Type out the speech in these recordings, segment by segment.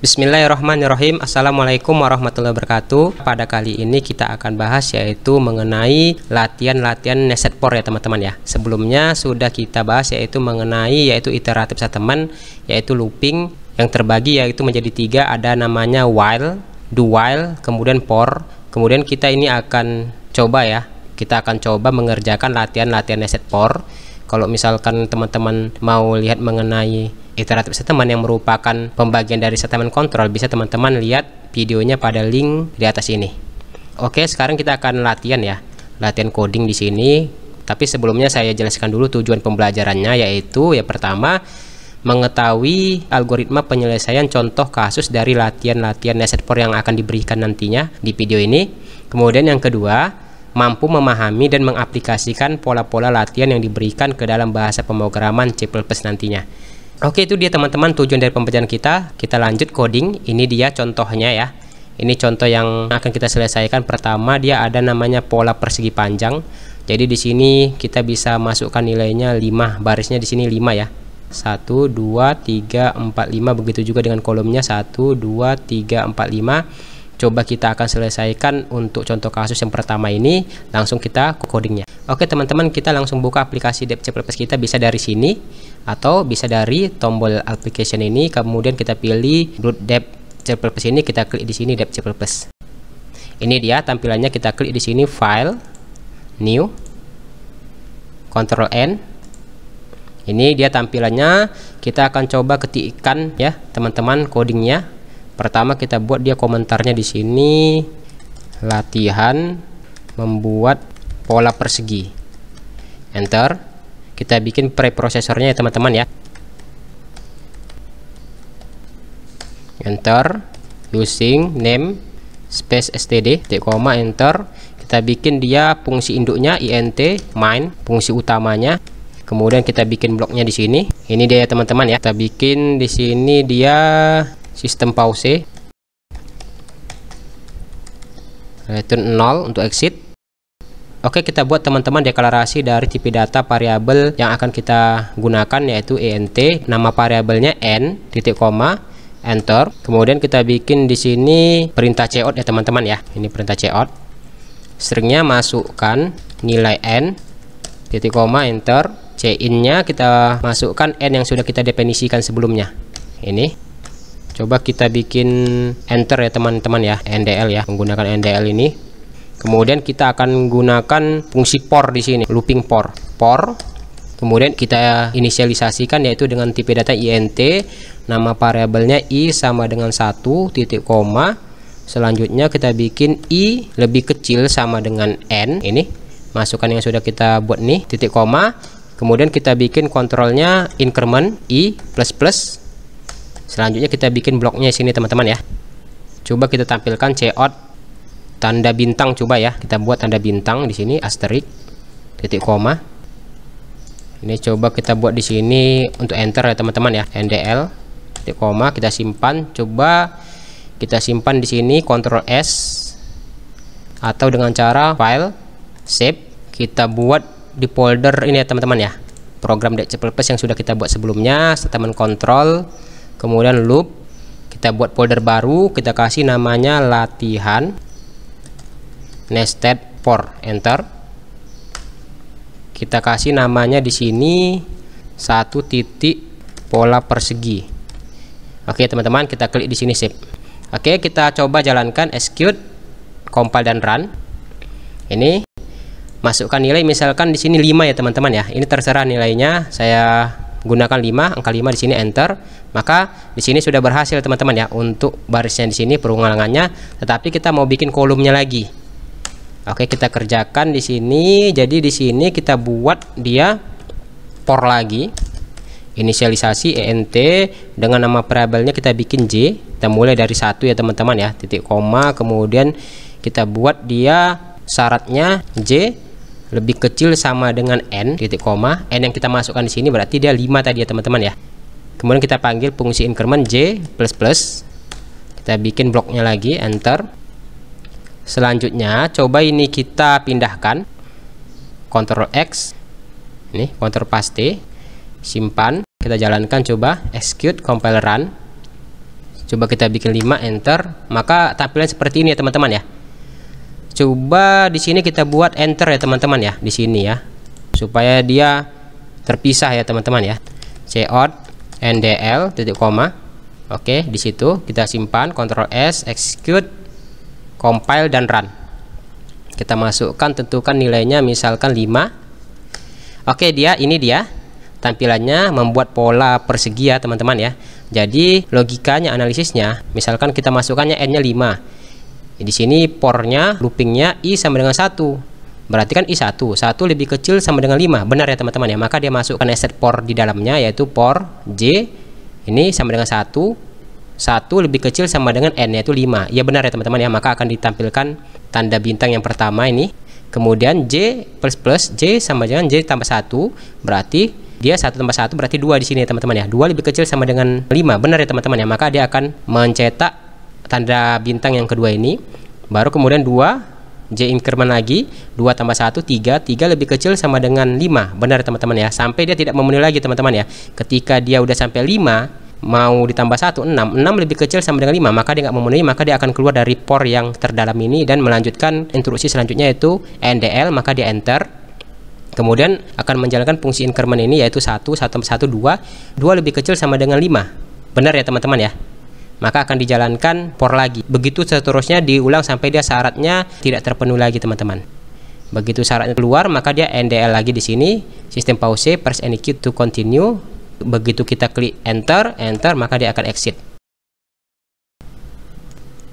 Bismillahirrahmanirrahim. Assalamualaikum warahmatullahi wabarakatuh. Pada kali ini kita akan bahas yaitu mengenai latihan-latihan nested for ya teman-teman ya. Sebelumnya sudah kita bahas yaitu mengenai iteratif settlement, yaitu looping yang terbagi yaitu menjadi tiga, ada namanya while, do while, kemudian for. Kemudian kita ini akan coba ya, kita akan coba mengerjakan latihan-latihan nested for. Kalau misalkan teman-teman mau lihat mengenai iteratif settlement yang merupakan pembagian dari settlement control, bisa teman-teman lihat videonya pada link di atas ini. Oke, sekarang kita akan latihan ya, latihan coding di sini. Tapi sebelumnya saya jelaskan dulu tujuan pembelajarannya, yaitu yang pertama mengetahui algoritma penyelesaian contoh kasus dari latihan-latihan nested for yang akan diberikan nantinya di video ini. Kemudian yang kedua, mampu memahami dan mengaplikasikan pola-pola latihan yang diberikan ke dalam bahasa pemrograman C++ nantinya. Oke, itu dia teman-teman tujuan dari pembelajaran kita. Kita lanjut coding. Ini dia contohnya ya. Ini contoh yang akan kita selesaikan. Pertama, dia ada namanya pola persegi panjang. Jadi di sini kita bisa masukkan nilainya 5, barisnya di sini 5 ya. 1 2 3 4 5, begitu juga dengan kolomnya 1 2 3 4 5. Coba kita akan selesaikan untuk contoh kasus yang pertama ini. Langsung kita ke codingnya. Oke teman-teman, kita langsung buka aplikasi dev C++ kita, bisa dari sini atau bisa dari tombol application ini. Kemudian kita pilih root dev C++ ini, kita klik di sini dev C++. Ini dia tampilannya, kita klik di sini file, new, Ctrl N. Ini dia tampilannya. Kita akan coba ketikkan ya teman-teman codingnya. Pertama kita buat dia komentarnya di sini, latihan membuat pola persegi. Enter. Kita bikin preprosesornya ya teman-teman ya. Enter. Using name space std, koma, enter. Kita bikin dia fungsi induknya int main, fungsi utamanya. Kemudian kita bikin bloknya di sini. Ini dia ya teman-teman ya. Kita bikin di sini dia sistem pause, return 0 untuk exit. Oke, kita buat teman-teman deklarasi dari tipe data variabel yang akan kita gunakan, yaitu int, nama variabelnya n, titik koma, enter. Kemudian kita bikin di sini perintah cout ya teman-teman ya. Ini perintah cout. Stringnya masukkan nilai n, titik koma, enter. Cin-nya kita masukkan n yang sudah kita definisikan sebelumnya. Ini coba kita bikin enter ya teman-teman ya, ndl ya, menggunakan ndl ini. Kemudian kita akan gunakan fungsi for di sini, looping for. Kemudian kita inisialisasikan yaitu dengan tipe data int, nama variabelnya i sama dengan 1, titik koma. Selanjutnya kita bikin i lebih kecil sama dengan n. Ini masukkan yang sudah kita buat nih, titik koma. Kemudian kita bikin kontrolnya increment i plus. Selanjutnya kita bikin bloknya di sini teman-teman ya. Coba kita tampilkan cout tanda bintang, coba ya. Kita buat tanda bintang di sini, asterisk, titik koma. Ini coba kita buat di sini untuk enter ya teman-teman ya. ndl, titik koma, kita simpan. Coba kita simpan di sini, Ctrl S, atau dengan cara file, save. Kita buat di folder ini ya teman-teman ya. Program C++ yang sudah kita buat sebelumnya, settlement control. Kemudian loop, kita buat folder baru, kita kasih namanya latihan nested for, enter. Kita kasih namanya di sini 1 titik pola persegi. Oke teman-teman, kita klik di sini save. Oke, kita coba jalankan, execute, compile dan run. Ini masukkan nilai, misalkan di sini 5 ya teman-teman ya. Ini terserah nilainya, saya gunakan 5, angka 5 di sini, enter. Maka di sini sudah berhasil teman-teman ya untuk barisnya di sini, perulangannya. Tetapi kita mau bikin kolomnya lagi. Oke, kita kerjakan di sini. Jadi di sini kita buat dia for lagi. Inisialisasi int dengan nama variabelnya kita bikin j. Kita mulai dari 1 ya teman-teman ya, titik koma. Kemudian kita buat dia syaratnya j lebih kecil sama dengan n, titik koma. N yang kita masukkan di sini berarti dia 5 tadi ya teman-teman ya. Kemudian kita panggil fungsi increment j plus. Kita bikin bloknya lagi, enter. Selanjutnya coba ini kita pindahkan, Ctrl X, ini Ctrl paste, simpan, kita jalankan, coba execute, compile, run. Coba kita bikin 5, enter, maka tampilan seperti ini ya teman-teman ya. Coba di sini kita buat enter ya teman-teman ya, di sini ya, supaya dia terpisah ya teman-teman ya. Cout ndl titik koma. Oke, di situ kita simpan, Ctrl S, execute, compile dan run. Kita masukkan, tentukan nilainya misalkan 5. Oke, ini dia tampilannya, membuat pola persegi ya teman-teman ya. Jadi logikanya, analisisnya, misalkan kita masukkannya n-nya 5. Di sini pornya, loopingnya i sama dengan 1. Berarti kan i1 lebih kecil sama dengan 5. Benar ya teman-teman ya. Maka dia masukkan nested for di dalamnya, yaitu for j ini sama dengan 1 lebih kecil sama dengan n, yaitu 5. Ya benar ya teman-teman ya. Maka akan ditampilkan tanda bintang yang pertama ini. Kemudian j plus j sama dengan j tambah 1, berarti dia 1 tambah 1 berarti 2 di sini ya teman-teman ya. 2 lebih kecil sama dengan 5. Benar ya teman-teman ya. Maka dia akan mencetak tanda bintang yang kedua ini. Baru kemudian 2 j increment lagi, 2 tambah 1 3 lebih kecil sama dengan 5. Benar ya teman-teman ya. Sampai dia tidak memenuhi lagi teman-teman ya. Ketika dia udah sampai 5 mau ditambah 1 6 lebih kecil sama dengan 5, maka dia nggak memenuhi, maka dia akan keluar dari for yang terdalam ini dan melanjutkan instruksi selanjutnya, yaitu ndl, maka dia enter. Kemudian akan menjalankan fungsi increment ini, yaitu 1 tambah 1 2 lebih kecil sama dengan 5. Benar ya teman-teman ya. Maka akan dijalankan for lagi. Begitu seterusnya diulang sampai dia syaratnya tidak terpenuhi lagi teman-teman. Begitu syaratnya keluar, maka dia ndl lagi di sini, sistem pause, press any key to continue. Begitu kita klik enter, maka dia akan exit.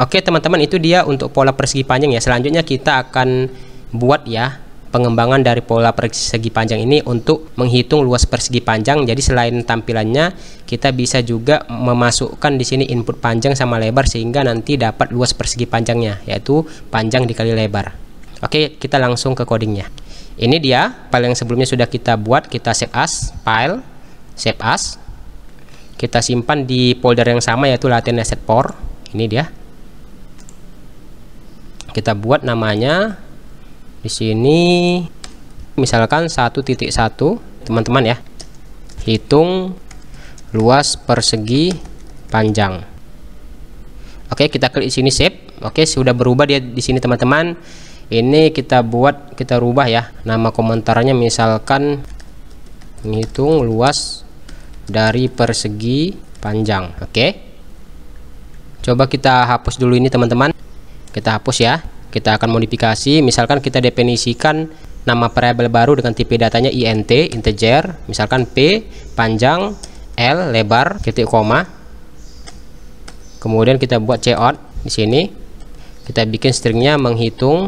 Oke teman-teman, itu dia untuk pola persegi panjang ya. Selanjutnya kita akan buat ya pengembangan dari pola persegi panjang ini untuk menghitung luas persegi panjang. Jadi selain tampilannya, kita bisa juga memasukkan di sini input panjang sama lebar, sehingga nanti dapat luas persegi panjangnya, yaitu panjang dikali lebar. Oke, kita langsung ke codingnya. Ini dia file yang sebelumnya sudah kita buat. Kita save as, file, save as. Kita simpan di folder yang sama, yaitu latihan nested for. Ini dia. Kita buat namanya di sini misalkan 1.1, teman-teman ya. Hitung luas persegi panjang. Oke, kita klik sini save. Oke, sudah berubah dia di sini teman-teman. Ini kita rubah ya. Nama komentarnya misalkan menghitung luas dari persegi panjang. Oke. Coba kita hapus dulu ini teman-teman. Kita hapus ya. Kita akan modifikasi, misalkan kita definisikan nama variabel baru dengan tipe datanya int, integer, misalkan p panjang, l lebar, titik koma. Kemudian kita buat cout di sini. Kita bikin stringnya menghitung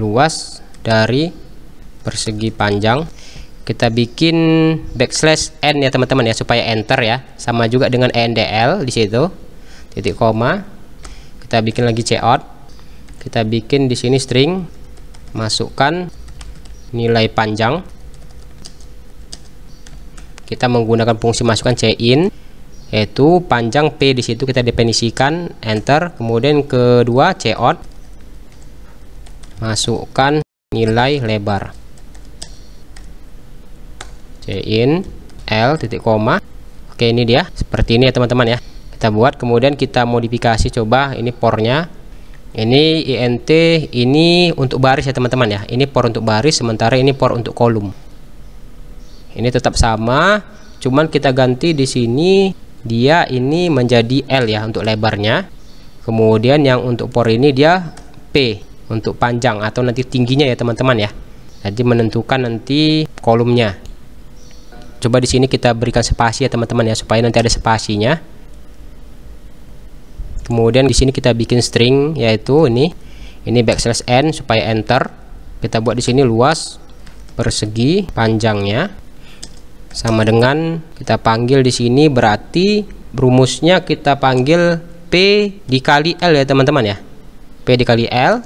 luas dari persegi panjang. Kita bikin backslash n ya teman-teman ya, supaya enter ya. Sama juga dengan ndl di situ, titik koma. Kita bikin lagi cout. Kita bikin di sini string, masukkan nilai panjang. Kita menggunakan fungsi masukkan cin, yaitu panjang p di situ kita definisikan, enter. Kemudian kedua cout, masukkan nilai lebar, cin l titik koma. Oke, ini dia seperti ini ya teman-teman ya. Kita buat, kemudian kita modifikasi. Coba ini pornya. Ini int, ini untuk baris ya teman-teman ya. Ini for untuk baris, sementara ini for untuk kolom. Ini tetap sama, cuman kita ganti di sini dia ini menjadi L ya untuk lebarnya. Kemudian yang untuk for ini dia P untuk panjang atau nanti tingginya ya teman-teman ya. Jadi menentukan nanti kolomnya. Coba di sini kita berikan spasi ya teman-teman ya, supaya nanti ada spasinya. Kemudian di sini kita bikin string, yaitu ini backslash n supaya enter. Kita buat di sini luas persegi panjangnya sama dengan kita panggil di sini, berarti rumusnya kita panggil p dikali l ya teman-teman ya. P dikali l.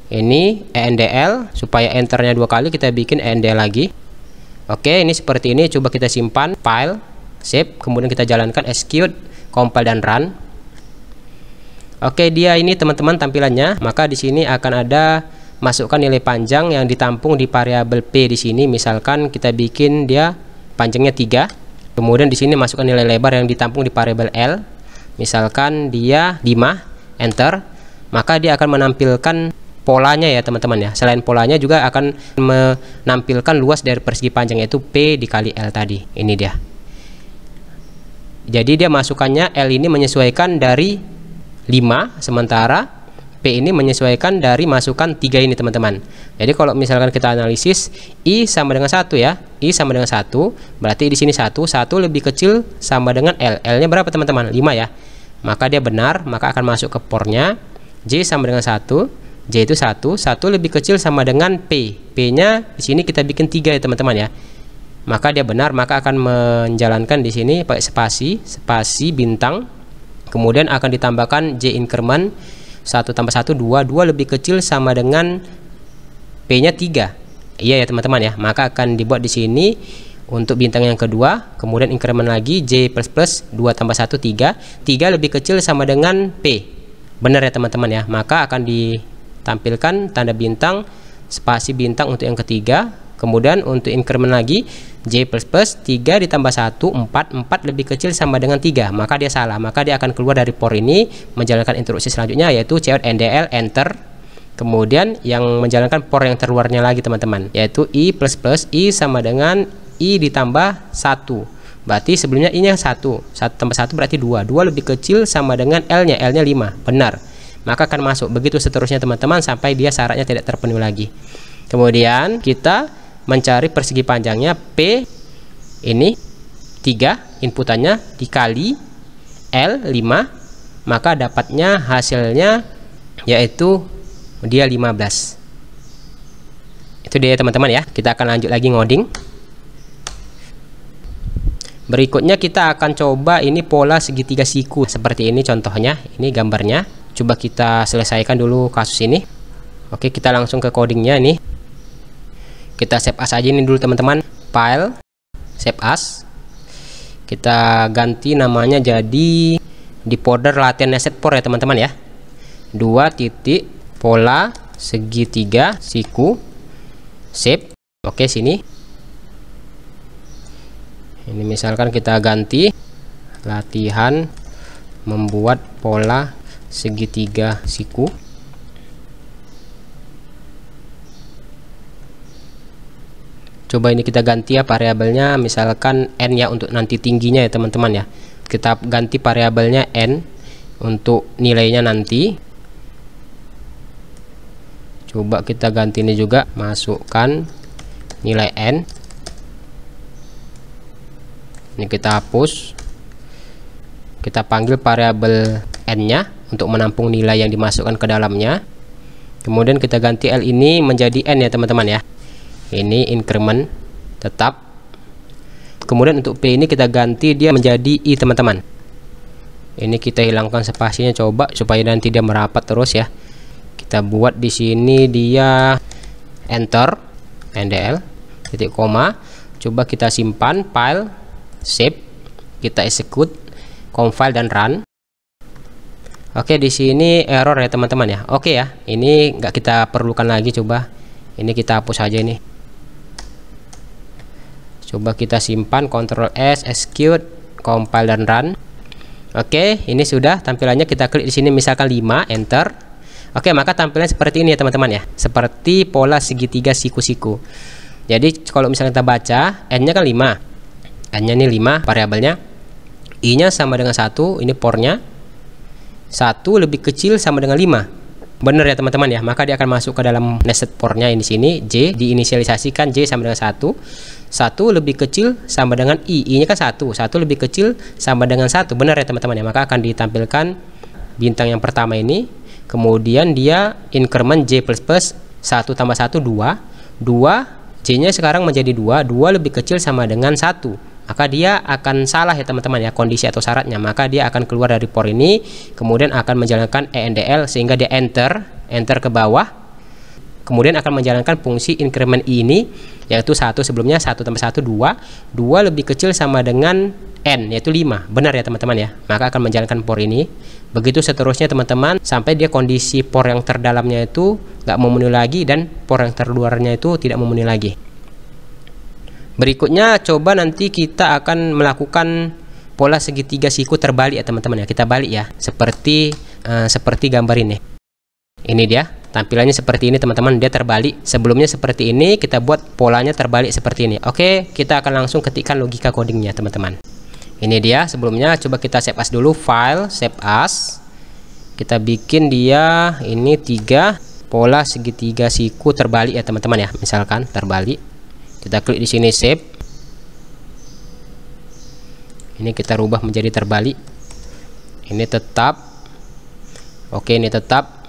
Ini endl, supaya enternya 2 kali kita bikin end lagi. Oke, ini seperti ini. Coba kita simpan, file, save, kemudian kita jalankan, execute, compile dan run. Oke, dia ini teman-teman tampilannya. Maka di sini akan ada masukkan nilai panjang yang ditampung di variabel p di sini. Misalkan kita bikin dia panjangnya 3. Kemudian di sini masukkan nilai lebar yang ditampung di variabel l misalkan dia 5, enter, maka dia akan menampilkan polanya ya teman-teman ya. Selain polanya juga akan menampilkan luas dari persegi panjang, yaitu P dikali L tadi. Ini dia. Jadi dia masukannya L ini menyesuaikan dari 5, sementara P ini menyesuaikan dari masukan 3 ini teman-teman. Jadi kalau misalkan kita analisis I sama dengan 1 ya, I sama dengan 1, berarti di sini 1 lebih kecil sama dengan L. L nya berapa teman-teman? 5 ya. Maka dia benar, maka akan masuk ke pornya. J sama dengan 1, J itu 1 lebih kecil sama dengan P. P nya di sini kita bikin 3 ya teman-teman ya. Maka dia benar, maka akan menjalankan di sini pakai spasi bintang, kemudian akan ditambahkan J increment 1 tambah 1 2 lebih kecil sama dengan P nya 3. Iya ya teman-teman ya. Maka akan dibuat di sini untuk bintang yang kedua, kemudian increment lagi J++ 2 tambah 1 3 lebih kecil sama dengan P. Benar ya teman-teman ya. Maka akan ditampilkan tanda bintang, spasi bintang untuk yang ketiga, kemudian untuk increment lagi J++ 3 ditambah 1 4 lebih kecil sama dengan 3. Maka dia salah, maka dia akan keluar dari por ini, menjalankan instruksi selanjutnya yaitu cout NDL enter. Kemudian yang menjalankan por yang terluarnya lagi teman-teman, yaitu I++ I sama dengan I ditambah 1. Berarti sebelumnya I nya 1 tambah 1 berarti 2 lebih kecil sama dengan L nya 5. Benar, maka akan masuk. Begitu seterusnya teman-teman sampai dia syaratnya tidak terpenuhi lagi. Kemudian kita mencari persegi panjangnya P ini 3, inputannya dikali L 5, maka dapatnya hasilnya yaitu dia 15. Itu dia teman-teman ya. Kita akan lanjut lagi ngoding. Berikutnya kita akan coba ini pola segitiga siku seperti ini contohnya. Ini gambarnya. Coba kita selesaikan dulu kasus ini. Oke, kita langsung ke codingnya ini. Kita save as aja ini dulu teman-teman. File, save as. Kita ganti namanya jadi di folder latihan nested for ya teman-teman ya. 2 titik pola segitiga siku. Save. Oke, sini. Ini misalkan kita ganti latihan membuat pola segitiga siku. Coba ini kita ganti ya variabelnya, misalkan n ya untuk nanti tingginya ya teman-teman ya. Kita ganti variabelnya n untuk nilainya nanti. Coba kita ganti ini juga, masukkan nilai n. Ini kita hapus. Kita panggil variabel n-nya untuk menampung nilai yang dimasukkan ke dalamnya. Kemudian kita ganti L ini menjadi n ya teman-teman ya. Ini increment tetap. Kemudian untuk P ini kita ganti dia menjadi I teman-teman. Ini kita hilangkan spasinya coba supaya nanti dia merapat terus ya. Kita buat di sini dia enter NDL titik koma. Coba kita simpan file, save, kita execute, compile dan run. Oke, di sini error ya teman-teman ya. Oke ya, ini nggak kita perlukan lagi. Coba ini kita hapus aja ini. Coba kita simpan, Ctrl S, execute, compile dan run. Oke, ini sudah tampilannya. Kita klik di sini misalkan 5, enter. Oke, maka tampilannya seperti ini ya teman-teman ya. Seperti pola segitiga siku-siku. Jadi kalau misalnya kita baca, n-nya kan 5. N-nya ini 5 variabelnya. I-nya sama dengan 1, ini pornya. 1 lebih kecil sama dengan 5. Benar ya teman-teman ya. Maka dia akan masuk ke dalam nested for-nya ini sini. J diinisialisasikan J sama dengan 1. 1 lebih kecil sama dengan I. I-nya kan 1. 1 lebih kecil sama dengan 1. Benar ya teman-teman ya. Maka akan ditampilkan bintang yang pertama ini. Kemudian dia increment J++, 1 tambah 1 2. 2 J-nya sekarang menjadi 2. 2 lebih kecil sama dengan 1. Maka dia akan salah ya teman-teman ya, kondisi atau syaratnya. Maka dia akan keluar dari for ini, kemudian akan menjalankan ENDL sehingga dia enter ke bawah. Kemudian akan menjalankan fungsi increment I ini, yaitu 1 sebelumnya 1 tambah 1 2. 2 lebih kecil sama dengan n, yaitu 5. Benar ya teman-teman ya. Maka akan menjalankan for ini. Begitu seterusnya teman-teman sampai dia kondisi for yang terdalamnya itu nggak memenuhi lagi dan for yang terluarnya itu tidak memenuhi lagi. Berikutnya coba nanti kita akan melakukan pola segitiga siku terbalik ya teman-teman ya. Kita balik ya, seperti gambar ini. Ini dia tampilannya seperti ini teman-teman, dia terbalik. Sebelumnya seperti ini, kita buat polanya terbalik seperti ini. Oke, kita akan langsung ketikkan logika codingnya teman-teman. Ini dia sebelumnya, coba kita save as dulu, file save as. Kita bikin dia ini 3 pola segitiga siku terbalik ya teman-teman ya, misalkan terbalik. Kita klik di sini save. Ini kita rubah menjadi terbalik. Ini tetap. Oke, ini tetap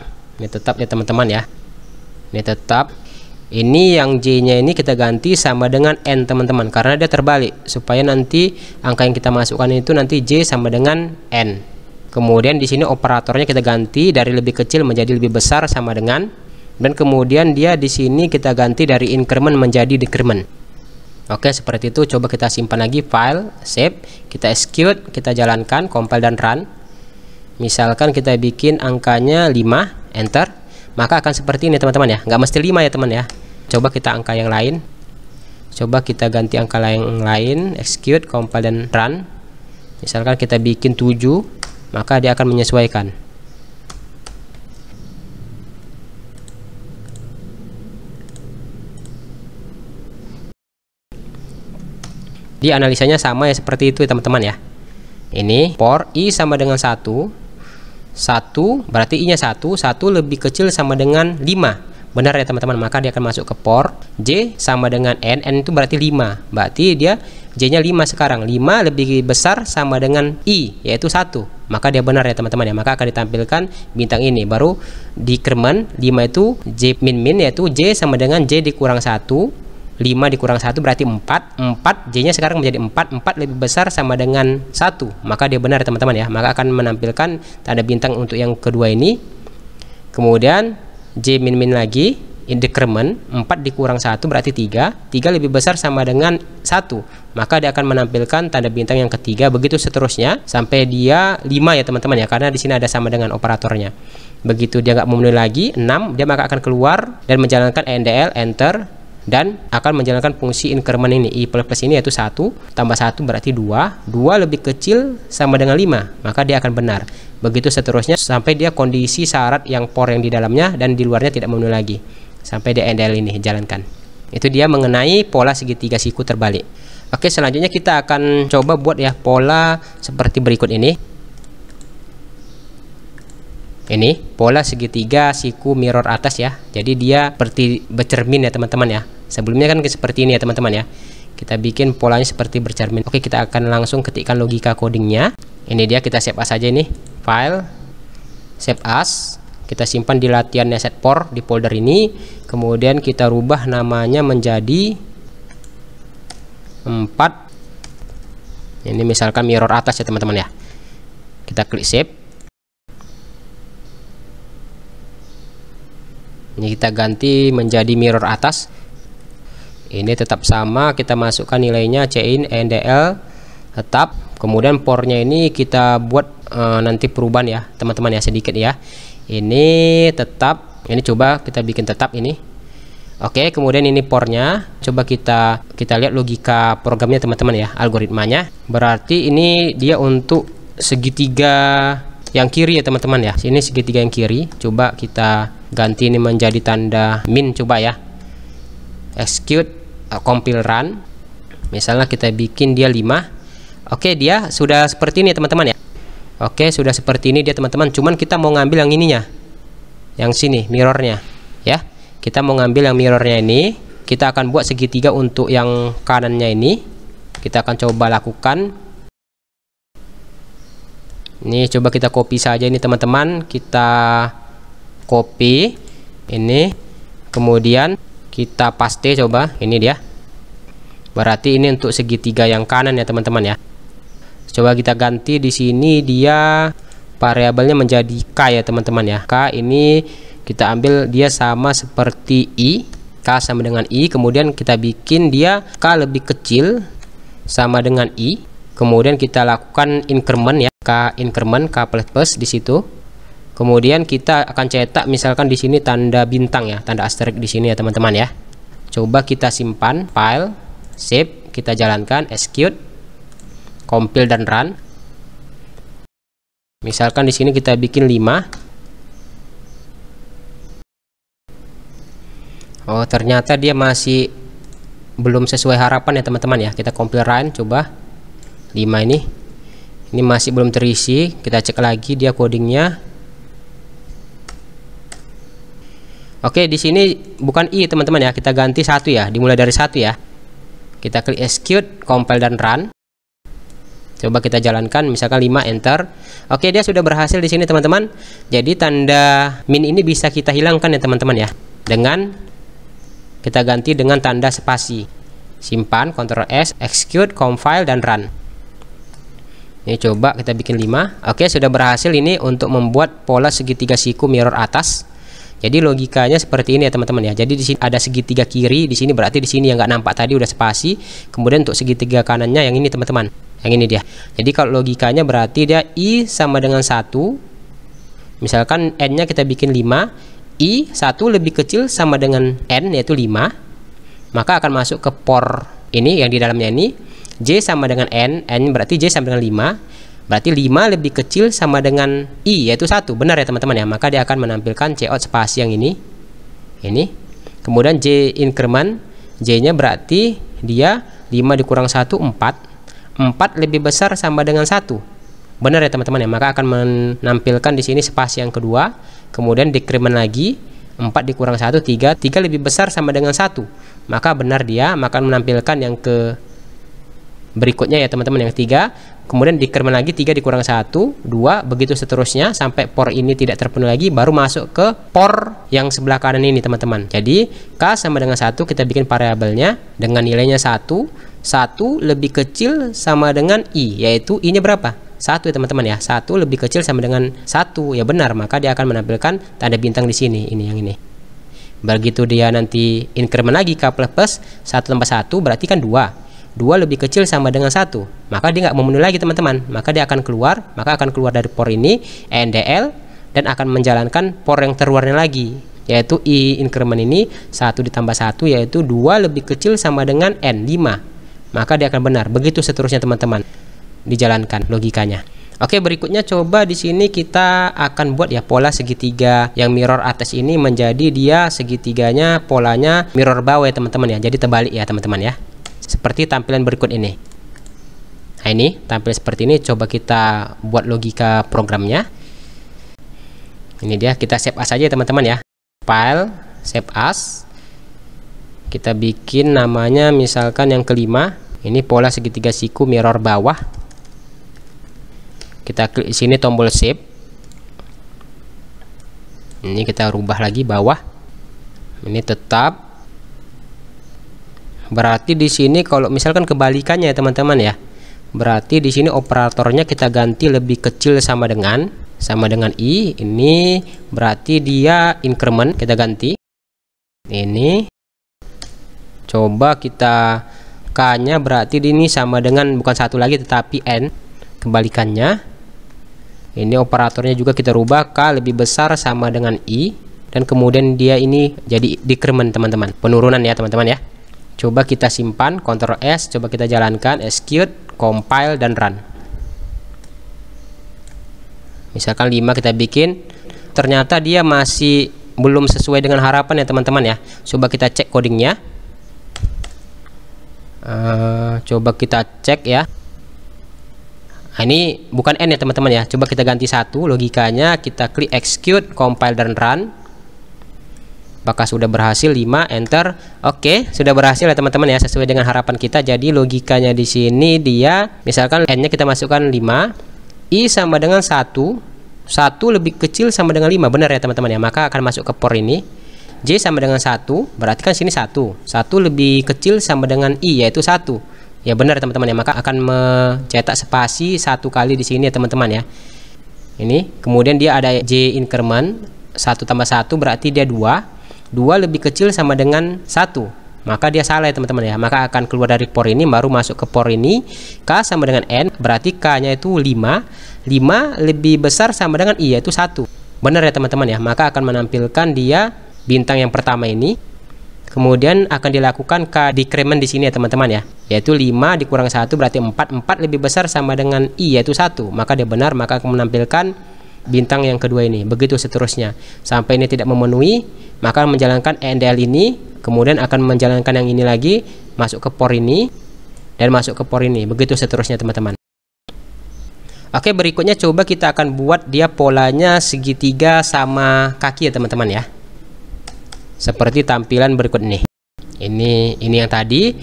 ya teman-teman ya. Ini tetap. Ini yang J-nya ini kita ganti sama dengan N teman-teman, karena dia terbalik, supaya nanti angka yang kita masukkan itu nanti J sama dengan N. Kemudian di sini operatornya kita ganti dari lebih kecil menjadi lebih besar sama dengan, dan kemudian dia di sini kita ganti dari increment menjadi decrement. Oke, seperti itu. Coba kita simpan lagi, file, save, kita execute, kita jalankan, compile dan run. Misalkan kita bikin angkanya 5, enter, maka akan seperti ini teman-teman ya. Nggak mesti 5 ya teman ya. Coba kita angka yang lain. Coba kita ganti angka yang lain, execute, compile dan run. Misalkan kita bikin 7, maka dia akan menyesuaikan. Di analisanya sama ya, seperti itu teman-teman ya. Ini for I sama dengan 1 berarti I nya 1 lebih kecil sama dengan 5, benar ya teman-teman, maka dia akan masuk ke for J sama dengan N itu berarti 5, berarti dia J nya 5 sekarang, 5 lebih besar sama dengan I yaitu 1, maka dia benar ya teman-teman ya, maka akan ditampilkan bintang ini. Baru decrement 5 itu J min yaitu J sama dengan J dikurang 1, 5 dikurang 1 berarti 4 J nya sekarang menjadi 4 lebih besar sama dengan 1, maka dia benar teman-teman ya, maka akan menampilkan tanda bintang untuk yang kedua ini. Kemudian J min lagi, decrement 4 dikurang 1 berarti 3 lebih besar sama dengan 1, maka dia akan menampilkan tanda bintang yang ketiga, begitu seterusnya sampai dia 5 ya teman-teman ya, karena di sini ada sama dengan operatornya. Begitu dia nggak memenuhi lagi 6, dia maka akan keluar dan menjalankan NDL enter, dan akan menjalankan fungsi increment ini. I plus ini yaitu 1 tambah 1 berarti 2 lebih kecil sama dengan 5, maka dia akan benar. Begitu seterusnya sampai dia kondisi syarat yang for yang di dalamnya dan di luarnya tidak memenuhi lagi, sampai dia NDL ini jalankan. Itu dia mengenai pola segitiga siku terbalik. Oke, selanjutnya kita akan coba buat ya pola seperti berikut ini. Ini pola segitiga siku mirror atas ya, jadi dia seperti bercermin ya teman-teman ya. Sebelumnya kan seperti ini ya teman-teman ya, kita bikin polanya seperti bercermin. Oke, kita akan langsung ketikkan logika codingnya. Ini dia, kita save as aja ini, file save as, kita simpan di latihan NesetPor di folder ini. Kemudian kita rubah namanya menjadi 4. Ini misalkan mirror atas ya teman-teman ya. Kita klik save. Ini kita ganti menjadi mirror atas. Ini tetap sama, kita masukkan nilainya Cin NDL tetap. Kemudian pornya ini kita buat nanti perubahan ya teman-teman ya, sedikit ya. Ini tetap, ini coba kita bikin tetap ini. Oke, kemudian ini pornya, coba kita lihat logika programnya teman-teman ya, algoritmanya. Berarti ini dia untuk segitiga yang kiri ya teman-teman ya. Sini segitiga yang kiri, coba kita ganti ini menjadi tanda min, coba ya, execute, compile run. Misalnya kita bikin dia 5. Oke, dia sudah seperti ini teman-teman ya. Oke, sudah seperti ini dia teman-teman, cuman kita mau ngambil yang ininya, yang sini mirrornya ya. Kita mau ngambil yang mirrornya ini, kita akan buat segitiga untuk yang kanannya ini. Kita akan coba lakukan. Ini coba kita copy saja ini teman-teman, kita copy ini, kemudian kita paste, coba ini dia. Berarti ini untuk segitiga yang kanan ya teman-teman ya. Coba kita ganti di sini, dia variabelnya menjadi K ya teman-teman ya. K ini kita ambil dia sama seperti I, K sama dengan I, kemudian kita bikin dia K lebih kecil sama dengan I. Kemudian kita lakukan increment ya, K increment K plus di situ. Kemudian kita akan cetak misalkan di sini tanda bintang ya, tanda asterisk di sini ya teman-teman ya. Coba kita simpan, file, save, kita jalankan, execute, compile dan run. Misalkan di sini kita bikin 5. Oh, ternyata dia masih belum sesuai harapan ya teman-teman ya. Kita compile run, coba 5 ini masih belum terisi. Kita cek lagi dia codingnya. Oke, di sini bukan i teman-teman ya, kita ganti 1 ya, dimulai dari 1 ya. Kita klik execute, compile dan run. Coba kita jalankan, misalkan 5, enter. Oke, dia sudah berhasil di sini teman-teman. Jadi tanda min ini bisa kita hilangkan ya teman-teman ya, dengan kita ganti dengan tanda spasi. Simpan, Ctrl S, execute, compile dan run. Ini coba kita bikin 5. Oke, sudah berhasil ini untuk membuat pola segitiga siku mirror atas. Jadi logikanya seperti ini ya teman-teman ya. Jadi di sini ada segitiga kiri, di sini berarti di sini yang nggak nampak tadi udah spasi. Kemudian untuk segitiga kanannya yang ini teman-teman. Yang ini dia. Jadi kalau logikanya berarti dia i sama dengan 1. Misalkan n-nya kita bikin 5, i 1 lebih kecil sama dengan n yaitu 5. Maka akan masuk ke for ini yang di dalamnya ini. J sama dengan n berarti J sama dengan 5. Berarti 5 lebih kecil sama dengan i yaitu 1. Benar ya teman-teman ya. Maka dia akan menampilkan cout spasi yang ini. Kemudian J increment, J-nya berarti dia 5 dikurang 1 4. 4 lebih besar sama dengan 1. Benar ya teman-teman ya. Maka akan menampilkan di sini spasi yang kedua. Kemudian decrement lagi, 4 dikurang 1 3. 3 lebih besar sama dengan 1. Maka benar dia, maka menampilkan yang ke berikutnya ya teman-teman, yang ketiga. Kemudian decrement lagi, 3 dikurang 1 2, begitu seterusnya sampai for ini tidak terpenuhi lagi, baru masuk ke for yang sebelah kanan ini teman-teman. Jadi k sama dengan 1 kita bikin variabelnya dengan nilainya 1 lebih kecil sama dengan i, yaitu i nya berapa? 1 ya teman-teman ya. 1 lebih kecil sama dengan 1 ya benar, maka dia akan menampilkan tanda bintang di sini, ini yang ini. Begitu dia nanti increment lagi k plus 1 tambah 1 berarti kan 2 lebih kecil sama dengan 1, maka dia nggak memenuhi lagi teman-teman. Maka dia akan keluar, dari for ini NDL dan akan menjalankan for yang terluarnya lagi, yaitu i increment ini 1 ditambah 1 yaitu 2 lebih kecil sama dengan n 5. Maka dia akan benar. Begitu seterusnya teman-teman dijalankan logikanya. Oke, berikutnya coba di sini kita akan buat ya pola segitiga yang mirror atas ini menjadi dia segitiganya polanya mirror bawah ya teman-teman ya. Jadi terbalik ya teman-teman ya. Seperti tampilan berikut ini. Nah, ini tampil seperti ini. Coba kita buat logika programnya. Ini dia, kita save as aja teman-teman ya. File, save as. Kita bikin namanya misalkan yang kelima. Ini pola segitiga siku mirror bawah. Kita klik di sini tombol save. Ini kita rubah lagi bawah. Ini tetap. Berarti di sini kalau misalkan kebalikannya ya teman-teman ya. Berarti di sini operatornya kita ganti lebih kecil sama dengan i. Ini berarti dia increment, kita ganti. Ini coba kita k-nya berarti ini sama dengan bukan 1 lagi tetapi n. Kebalikannya. Ini operatornya juga kita rubah, k lebih besar sama dengan i, dan kemudian dia ini jadi decrement teman-teman. Penurunan ya teman-teman ya. Coba kita simpan, Ctrl S, coba kita jalankan, execute, compile dan run. Misalkan 5 kita bikin, ternyata dia masih belum sesuai dengan harapan ya teman-teman ya. Coba kita cek codingnya. Coba kita cek ya. Nah, ini bukan n ya teman-teman ya. Coba kita ganti 1 logikanya, kita klik execute, compile dan run. Apakah sudah berhasil? 5 enter. Oke, sudah berhasil ya teman-teman ya, sesuai dengan harapan kita. Jadi logikanya di sini dia misalkan n-nya kita masukkan 5, i sama dengan 1 lebih kecil sama dengan 5, benar ya teman-teman ya. Maka akan masuk ke for ini. J sama dengan 1, berarti kan sini 1 lebih kecil sama dengan i yaitu 1. Ya benar teman-teman ya, maka akan mencetak spasi 1 kali di sini ya teman-teman ya. Ini kemudian dia ada J increment 1 tambah 1 berarti dia 2 lebih kecil sama dengan 1, maka dia salah ya teman-teman ya. Maka akan keluar dari for ini baru masuk ke for ini. K sama dengan n berarti k nya itu 5 lebih besar sama dengan i yaitu 1. Benar ya teman-teman ya. Maka akan menampilkan dia bintang yang pertama ini. kemudian akan dilakukan decrement di sini ya teman-teman ya, yaitu 5 dikurang 1 berarti 4. 4 lebih besar sama dengan I yaitu 1, maka dia benar, maka akan menampilkan bintang yang kedua ini. Begitu seterusnya sampai ini tidak memenuhi, maka menjalankan ENDL ini, kemudian akan menjalankan yang ini lagi, masuk ke por ini dan masuk ke por ini. Begitu seterusnya teman-teman. Oke, berikutnya coba kita akan buat dia polanya segitiga sama kaki ya teman-teman ya, seperti tampilan berikut ini. Ini yang tadi.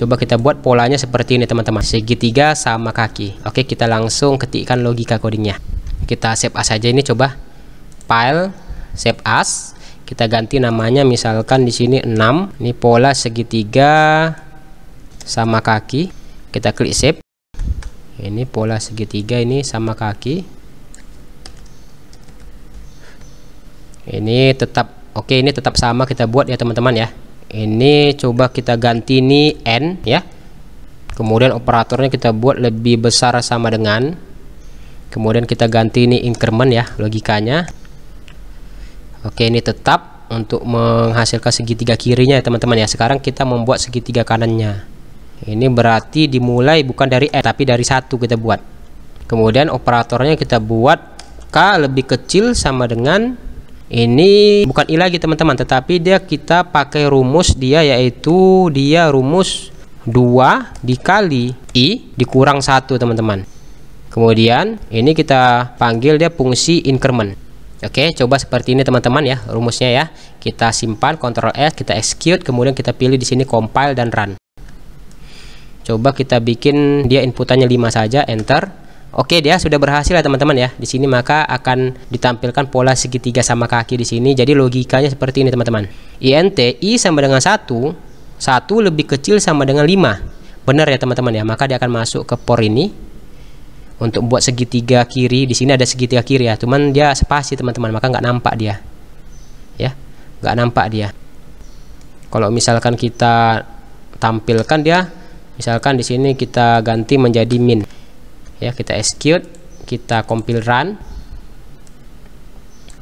Coba kita buat polanya seperti ini teman-teman, segitiga sama kaki. Oke, kita langsung ketikkan logika codingnya. Kita save as saja ini, coba file save as, kita ganti namanya misalkan di sini 6. Ini pola segitiga sama kaki, kita klik save. Ini pola segitiga ini sama kaki. Ini tetap oke, ini tetap sama kita buat ya teman-teman ya. Ini coba kita ganti ini N ya. Kemudian operatornya kita buat lebih besar sama dengan. Kemudian kita ganti ini increment ya logikanya. Oke, ini tetap untuk menghasilkan segitiga kirinya ya teman-teman ya. Sekarang kita membuat segitiga kanannya. Ini berarti dimulai bukan dari N tapi dari 1 kita buat. Kemudian operatornya kita buat K lebih kecil sama dengan, ini bukan I lagi teman-teman, tetapi dia kita pakai rumus dia, yaitu dia rumus 2 dikali I dikurang 1 teman-teman. Kemudian ini kita panggil dia fungsi increment. Oke, coba seperti ini teman-teman ya rumusnya ya. Kita simpan, Ctrl S, kita execute, kemudian kita pilih di sini compile dan run. Coba kita bikin dia inputannya 5 saja, enter. Oke, dia sudah berhasil ya teman-teman ya. Di sini maka akan ditampilkan pola segitiga sama kaki di sini. Jadi logikanya seperti ini teman-teman. INT I sama dengan 1, 1 lebih kecil sama dengan 5. Benar ya teman-teman ya. Maka dia akan masuk ke por ini untuk buat segitiga kiri. Di sini ada segitiga kiri ya. Cuman dia spasi teman-teman, maka nggak nampak dia. Ya, nggak nampak dia. Kalau misalkan kita tampilkan dia, misalkan di sini kita ganti menjadi min. Ya, kita execute, kita compile run.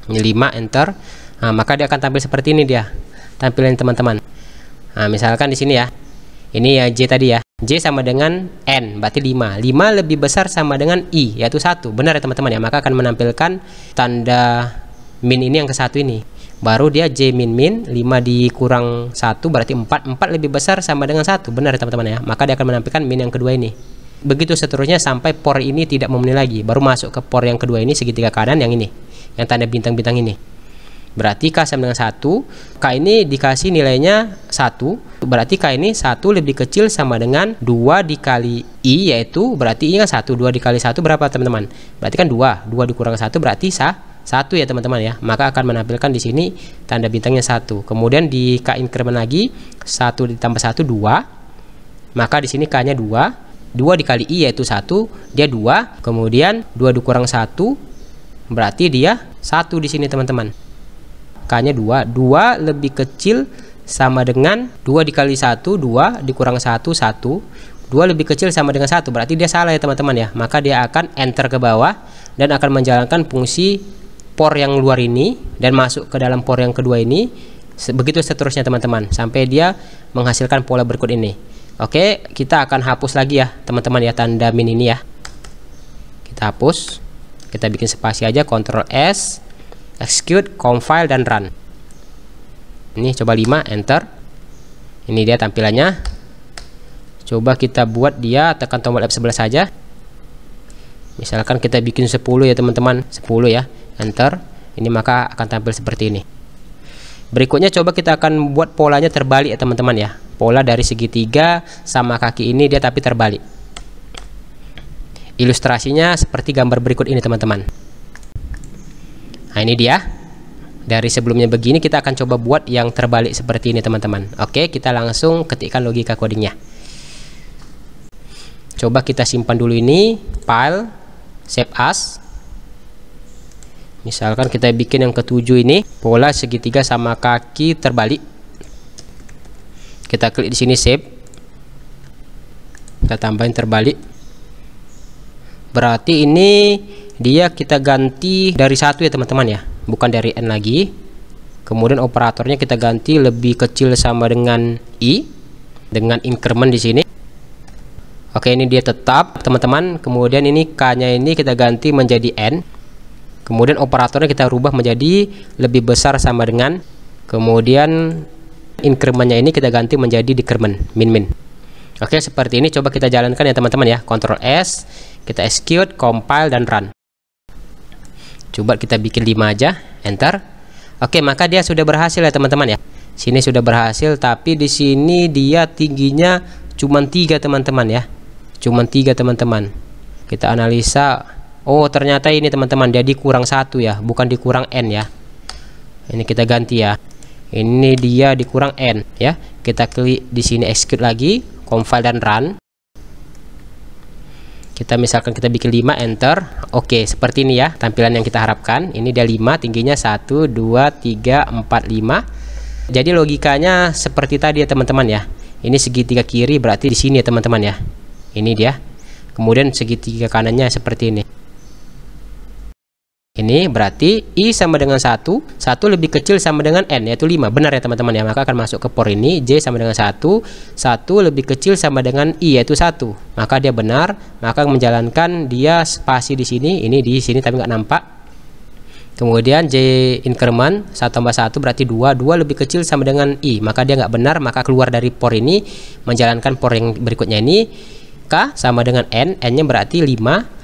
Ini 5, enter. Nah, maka dia akan tampil seperti ini dia tampilan teman-teman. Nah, misalkan di sini ya. Ini ya J tadi ya. J sama dengan N, berarti 5. 5 lebih besar sama dengan I, yaitu 1. Benar ya teman-teman ya. Maka akan menampilkan tanda min ini yang ke 1 ini. Baru dia J min 5 dikurang 1 berarti 4. 4 lebih besar sama dengan 1. Benar ya teman-teman ya. Maka dia akan menampilkan min yang kedua ini. Begitu seterusnya sampai por ini tidak memenuhi lagi, baru masuk ke por yang kedua ini, segitiga kanan yang ini, yang tanda bintang-bintang ini. Berarti K sama dengan 1. K ini dikasih nilainya 1, berarti K ini 1 lebih kecil sama dengan 2 dikali I, yaitu berarti I kan 1, 2 dikali 1 berapa teman-teman? Berarti kan 2 dikurang 1 berarti 1 ya teman-teman ya. Maka akan menampilkan di sini tanda bintangnya 1. Kemudian di K increment lagi, 1 ditambah 1 2. Maka di sini K-nya 2. 2 dikali I yaitu 1, dia 2. Kemudian 2 dikurang 1 berarti dia 1 di sini teman-teman. K-nya 2. 2 lebih kecil sama dengan 2 dikali 1, 2 dikurang 1, 1. 2 lebih kecil sama dengan 1, berarti dia salah ya teman-teman ya. Maka dia akan enter ke bawah dan akan menjalankan fungsi por yang luar ini dan masuk ke dalam por yang kedua ini. Begitu seterusnya teman-teman sampai dia menghasilkan pola berikut ini. Oke, kita akan hapus lagi ya teman-teman ya tanda min ini ya. Kita hapus. Kita bikin spasi aja, Ctrl S, execute, compile dan run. Ini coba 5, enter. Ini dia tampilannya. Coba kita buat dia, tekan tombol F11 saja. Misalkan kita bikin 10 ya teman-teman, 10 ya, enter. Ini maka akan tampil seperti ini. Berikutnya coba kita akan buat polanya terbalik ya teman-teman ya. Pola dari segitiga sama kaki ini dia tapi terbalik. Ilustrasinya seperti gambar berikut ini teman-teman. Nah, ini dia. Dari sebelumnya begini, kita akan coba buat yang terbalik seperti ini teman-teman. Oke, kita langsung ketikkan logika codingnya. Coba kita simpan dulu ini, file save as. Misalkan kita bikin yang ketujuh ini, pola segitiga sama kaki terbalik. Kita klik di sini save. Kita tambahin terbalik. Berarti ini dia kita ganti dari 1 ya teman-teman ya, bukan dari N lagi. Kemudian operatornya kita ganti lebih kecil sama dengan I dengan increment di sini. Oke, ini dia tetap teman-teman. Kemudian ini K-nya ini kita ganti menjadi N. Kemudian operatornya kita rubah menjadi lebih besar sama dengan. Kemudian incrementnya ini kita ganti menjadi decrement, min. Oke, seperti ini. Coba kita jalankan ya teman-teman ya. Ctrl S, kita execute, compile dan run. Coba kita bikin 5 aja, enter. Oke, maka dia sudah berhasil ya teman-teman ya. Sini sudah berhasil, tapi di sini dia tingginya cuma 3 teman-teman ya. Cuma 3 teman-teman. Kita analisa. Oh, ternyata ini teman-teman dia dikurang 1 ya, bukan dikurang N ya. Ini kita ganti ya. Ini dia dikurang N ya. Kita klik di sini execute lagi, compile dan run. Kita misalkan kita bikin 5, enter. Oke, seperti ini ya tampilan yang kita harapkan. Ini dia 5, tingginya 1 2 3 4 5. Jadi logikanya seperti tadi ya teman-teman ya. Ini segitiga kiri berarti di sini ya teman-teman ya. Ini dia. Kemudian segitiga kanannya seperti ini. Ini berarti I sama dengan 1 lebih kecil sama dengan N, yaitu 5. Benar ya teman-teman ya. Maka akan masuk ke for ini. J sama dengan 1 lebih kecil sama dengan I, yaitu 1. Maka dia benar. Maka menjalankan dia spasi di sini. Ini di sini tapi nggak nampak. Kemudian J increment 1 tambah 1 berarti 2 lebih kecil sama dengan I. Maka dia nggak benar. Maka keluar dari for ini. Menjalankan for yang berikutnya ini. K sama dengan N. N nya berarti 5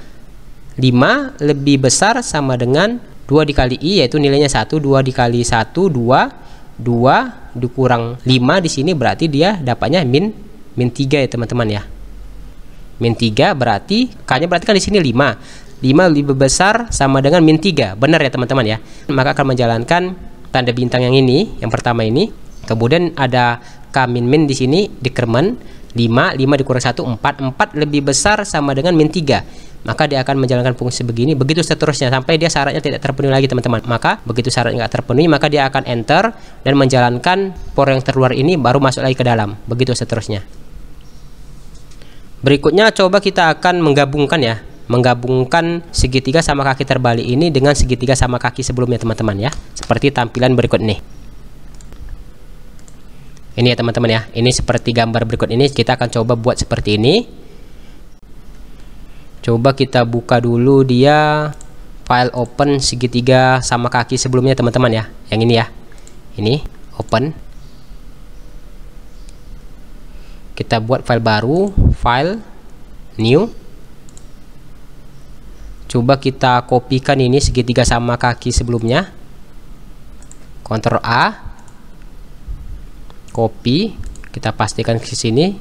lebih besar sama dengan 2 dikali I, yaitu nilainya 1. 2 dikali 1 2 dikurang 5 di sini berarti dia dapatnya min 3 ya teman-teman ya. Min 3 berarti K-nya berarti kan di sini 5 lebih besar sama dengan min 3. Benar ya teman-teman ya. Maka akan menjalankan tanda bintang yang ini, yang pertama ini. Kemudian ada K min di sini decrement 5 dikurang 1 4 lebih besar sama dengan min 3. Maka dia akan menjalankan fungsi begini, begitu seterusnya sampai dia syaratnya tidak terpenuhi lagi teman-teman. Maka begitu syaratnya nggak terpenuhi, maka dia akan enter dan menjalankan for yang terluar ini baru masuk lagi ke dalam, begitu seterusnya. Berikutnya coba kita akan menggabungkan segitiga sama kaki terbalik ini dengan segitiga sama kaki sebelumnya teman-teman ya, seperti tampilan berikut ini. Ini ya teman-teman ya, ini seperti gambar berikut ini. Kita akan coba buat seperti ini. Coba kita buka dulu dia file open segitiga sama kaki sebelumnya teman-teman ya. Yang ini ya. Ini open. Kita buat file baru, file new. Coba kita kopikan ini segitiga sama kaki sebelumnya. Ctrl A. Copy, kita pastikan ke sini.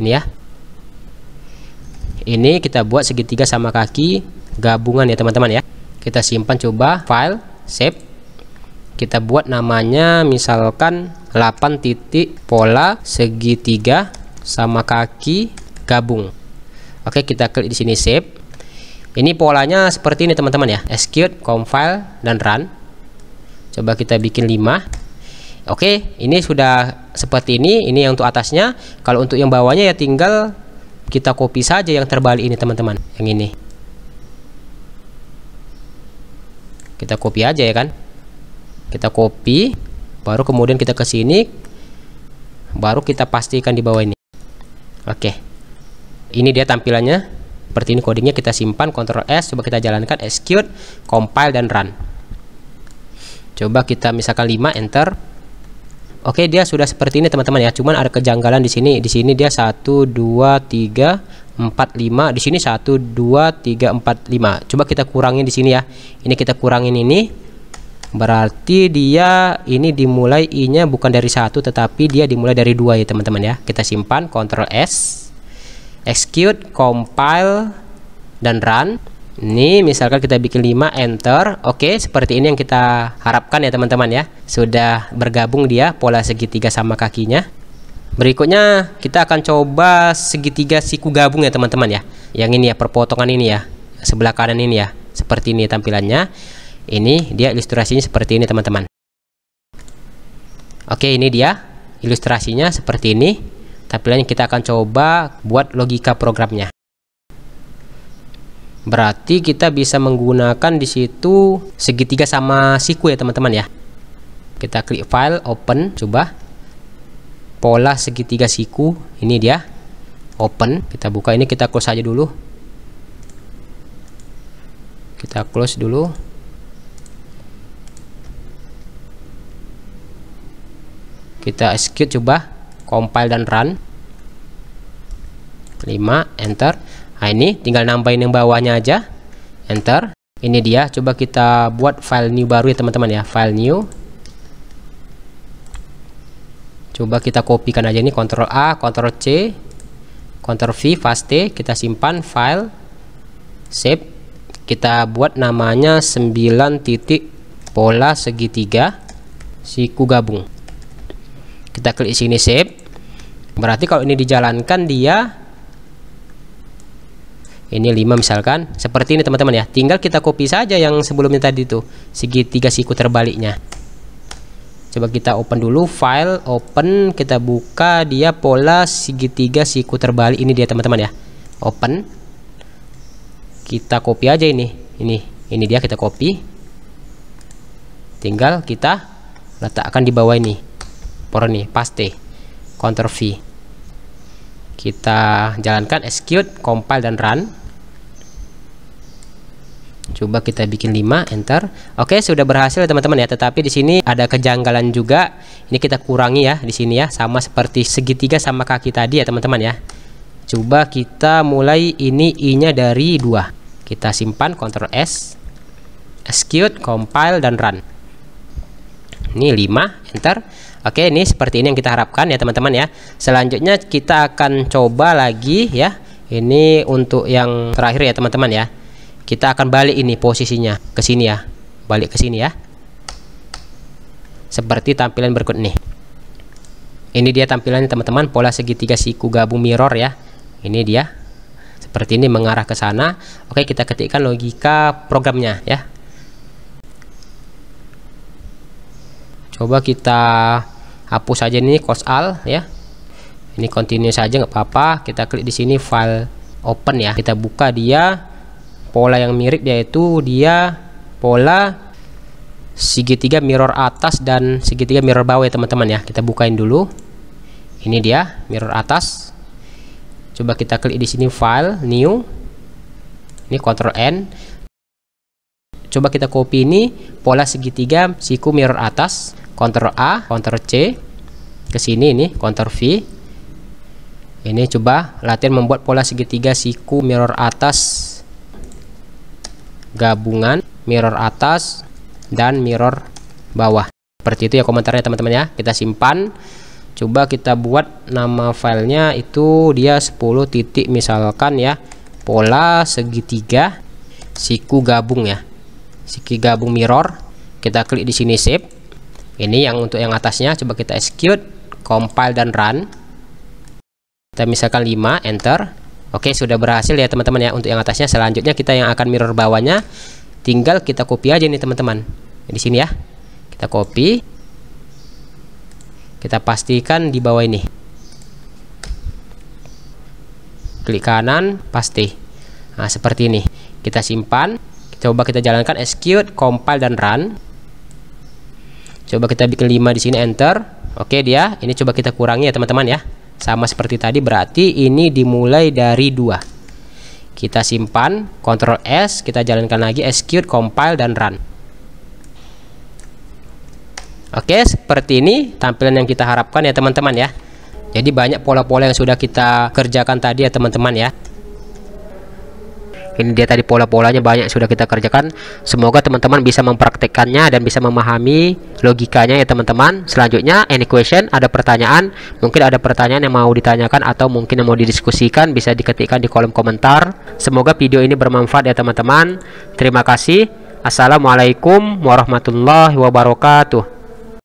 Ini ya. Ini kita buat segitiga sama kaki gabungan ya teman-teman ya. Kita simpan, coba file, save. Kita buat namanya misalkan 8 titik pola segitiga sama kaki gabung. Oke, kita klik di sini save. Ini polanya seperti ini teman-teman ya. Execute, compile dan run. Coba kita bikin 5. Oke, ini sudah seperti ini. Ini yang untuk atasnya. Kalau untuk yang bawahnya ya tinggal kita copy saja yang terbalik ini teman-teman. Yang ini kita copy aja ya kan. Kita copy, baru kemudian kita ke sini, baru kita pastikan di bawah ini. Oke, ini dia tampilannya seperti ini. Kodenya kita simpan, Ctrl S. Coba kita jalankan, execute, compile dan run. Coba kita misalkan 5, enter. Oke, dia sudah seperti ini teman-teman ya. Cuman ada kejanggalan di sini. Di sini dia 1 2 3 4 5. Di sini 1 2 3 4 5. Coba kita kurangin di sini ya. Ini kita kurangin ini. Berarti dia ini dimulai I-nya bukan dari 1 tetapi dia dimulai dari 2 ya teman-teman ya. Kita simpan, Ctrl S. Execute, compile dan run. Ini misalkan kita bikin 5, enter. Oke, seperti ini yang kita harapkan ya teman-teman ya. Sudah bergabung dia pola segitiga sama kakinya. Berikutnya kita akan coba segitiga siku gabung ya teman-teman ya. Yang ini ya, perpotongan ini ya, sebelah kanan ini ya. Seperti ini tampilannya. Ini dia ilustrasinya seperti ini teman-teman. Oke, ini dia ilustrasinya seperti ini. Tampilannya kita akan coba buat logika programnya. Berarti kita bisa menggunakan di situ segitiga sama siku ya teman-teman ya. Kita klik file, open, coba pola segitiga siku, ini dia, open. Kita buka ini, kita close aja dulu, kita close dulu. Kita execute, coba compile dan run. 5, enter. Nah, ini tinggal nambahin yang bawahnya aja, enter. Ini dia, coba kita buat file new baru ya teman-teman ya, file new. Coba kita kopikan aja ini, Ctrl A, Ctrl C, Ctrl V, paste, kita simpan file, save. Kita buat namanya 9 titik pola segitiga siku gabung. Kita klik sini, save. Berarti kalau ini dijalankan dia ini 5 misalkan, seperti ini teman-teman ya. Tinggal kita copy saja yang sebelumnya tadi tuh, segitiga siku terbaliknya. Coba kita open dulu, file, open, kita buka dia pola segitiga siku terbalik, ini dia teman-teman ya. Open. Kita copy aja ini dia, kita copy. Tinggal kita letakkan di bawah ini. Por ini, paste. Ctrl V. Kita jalankan, execute, compile dan run. Coba kita bikin 5, enter. Oke, sudah berhasil ya teman-teman ya. Tetapi di sini ada kejanggalan juga. Ini kita kurangi ya di sini ya, sama seperti segitiga sama kaki tadi ya teman-teman ya. Coba kita mulai ini i-nya dari 2. Kita simpan, Ctrl S, execute, compile dan run. Ini 5, enter. Oke, ini seperti ini yang kita harapkan ya teman-teman ya. Selanjutnya kita akan coba lagi ya. Ini untuk yang terakhir ya teman-teman ya. Kita akan balik ini posisinya ke sini ya. Balik ke sini ya. Seperti tampilan berikut nih. Ini dia tampilannya teman-teman, pola segitiga siku gabung mirror ya. Ini dia. Seperti ini mengarah ke sana. Oke, kita ketikkan logika programnya ya. Coba kita hapus saja ini Ctrl ya. Ini continue saja nggak apa-apa. Kita klik di sini file open ya. Kita buka dia pola yang mirip, yaitu dia pola segitiga mirror atas dan segitiga mirror bawah ya teman-teman ya. Kita bukain dulu. Ini dia mirror atas. Coba kita klik di sini file new. Ini Ctrl N. Coba kita copy ini pola segitiga siku mirror atas. Ctrl A, Ctrl C, ke sini ini Ctrl V. Ini coba latihan membuat pola segitiga siku mirror atas gabungan mirror atas dan mirror bawah. Seperti itu ya komentarnya teman-teman ya. Kita simpan. Coba kita buat nama filenya itu dia 10 titik misalkan ya, pola segitiga siku gabung ya. Siku gabung mirror. Kita klik di sini save. Ini yang untuk yang atasnya. Coba kita execute, compile dan run. Kita misalkan 5, enter. Oke, sudah berhasil ya teman-teman ya untuk yang atasnya. Selanjutnya kita yang akan mirror bawahnya, tinggal kita copy aja nih teman-teman. Di sini ya. Kita copy. Kita pastikan di bawah ini. Klik kanan, paste. Nah, seperti ini. Kita simpan. Coba kita jalankan, execute, compile dan run. Coba kita bikin 5 di sini, enter. Oke dia. Ini coba kita kurangi ya teman-teman ya. Sama seperti tadi, berarti ini dimulai dari 2. Kita simpan, Ctrl S, kita jalankan lagi, execute, compile dan run. Oke, seperti ini tampilan yang kita harapkan ya teman-teman ya. Jadi banyak pola-pola yang sudah kita kerjakan tadi ya teman-teman ya. Ini dia tadi pola-polanya banyak sudah kita kerjakan. Semoga teman-teman bisa mempraktekkannya dan bisa memahami logikanya ya teman-teman. Selanjutnya, any question, ada pertanyaan, mungkin ada pertanyaan yang mau ditanyakan atau mungkin yang mau didiskusikan, bisa diketikkan di kolom komentar. Semoga video ini bermanfaat ya teman-teman. Terima kasih. Assalamualaikum warahmatullahi wabarakatuh.